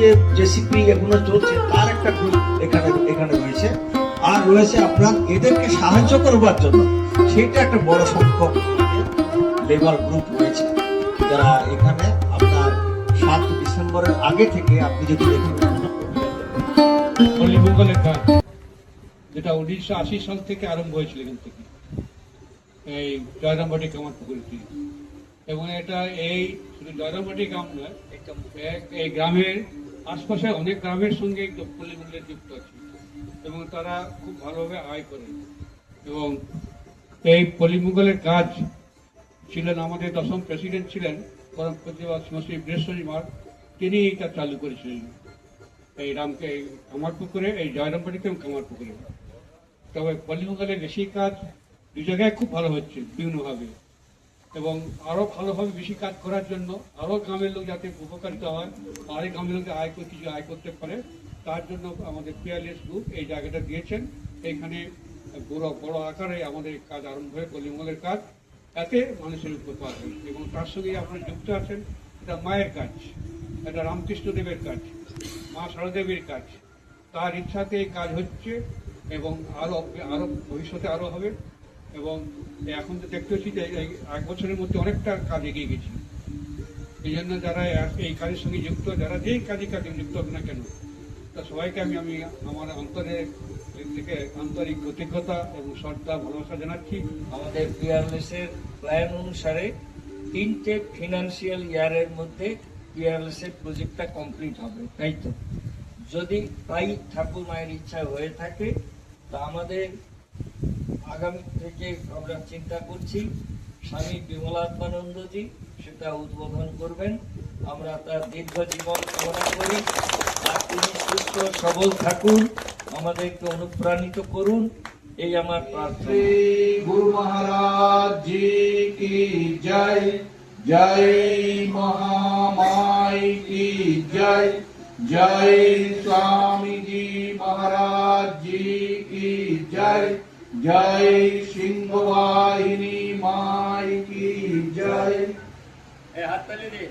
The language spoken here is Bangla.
যে জেসিপি এগুলো চলছে তার একটা গ্রুপ এখানে এখানে রয়েছে, আর রয়েছে আপনার এদেরকে সাহায্য করবার জন্য সেটা একটা বড় সংখ্যক লেবার গ্রুপ রয়েছে, যারা এখানে আপনার 7 ডিসেম্বরের আগে থেকে আপনি যদি দেখেন পল্লীমঙ্গলের কাজ যেটা 1980 সাল থেকে আরম্ভ হয়েছিল এখান থেকে, এই জয়রামবাটি কামারপুকুর থেকে। এবং এটা এই শুধু জয়রামবাটি গ্রাম নয়, এই গ্রামের আশপাশে অনেক গ্রামের সঙ্গে পল্লীমঙ্গলের যুক্ত আছে এবং তারা খুব ভালোভাবে আয় করে। এবং এই পল্লীমঙ্গলের কাজ ছিলেন আমাদের 10ম প্রেসিডেন্ট ছিলেন পরম পূজ্যপাদ শ্রী বৃহস্পতি মার, তিনি এটা চালু করেছিলেন এই রামকে কামারপুকুরে, এই জয়রামবাটিতে এবং কামারপুকুরে। তবে পল্লীমঙ্গলের বেশি কাজ দু জায়গায় খুব ভালো হচ্ছে বিভিন্নভাবে, এবং আরো ভালোভাবে বেশি কাজ করার জন্য আরো গ্রামের লোক যাতে উপকারিত হয়, আর এই গ্রামের লোক কিছু আয় করতে পারে, তার জন্য আমাদের পিয়ারলেস গ্রুপ এই জায়গাটা দিয়েছেন। এইখানে বড় আকারে আমাদের কাজ আরম্ভ হয়ে পল্লীমঙ্গলের কাজ, এতে মানুষের উপকার হয়। এবং তার সঙ্গে আপনারা যুক্ত আছেন, এটা মায়ের কাজ, এটা রামকৃষ্ণ দেবের কাজ, মা সারদেবীর কাজ, তার ইচ্ছাতে এই কাজ হচ্ছে এবং আরো আরো ভবিষ্যতে আরো হবে। এবং এখন তো দেখতে হচ্ছি যে এই 1 বছরের মধ্যে অনেকটা কাজ এগিয়ে গেছি। এই জন্য যারা এই কাজের সঙ্গে যুক্ত, যারা যেই কাজে যুক্ত হবে না কেন, তা সবাইকে আমি আমার অন্তরের থেকে আন্তরিক কৃতজ্ঞতা এবং শ্রদ্ধা ভালোবাসা জানাচ্ছি। আমাদের পিয়ারলেসের প্ল্যান অনুসারে 3টে ফিনান্সিয়াল ইয়ারের মধ্যে পিয়ারলেসের প্রজেক্টটা কমপ্লিট হবে, তাই তো? যদি তাই ঠাকুর মায়ের ইচ্ছা হয়ে থাকে, তা আমাদের আগামী থেকে আমরা চিন্তা করছি স্বামী বিমলাত্মানন্দজি সেটা উদ্বোধন করবেন। আমরা তার দীর্ঘ জীবন কামনা করি, আর তিনি সুস্থ সবল থাকুন, আমাদেরকে অনুপ্রাণিত করুন, এই আমার প্রার্থনা। गुरु महाराज जी की जय, जय महामाई की जय, जय स्वामी जी महाराज जी की जय, जय सिंह वाहिनी माई की जय। हाथ ताली दे।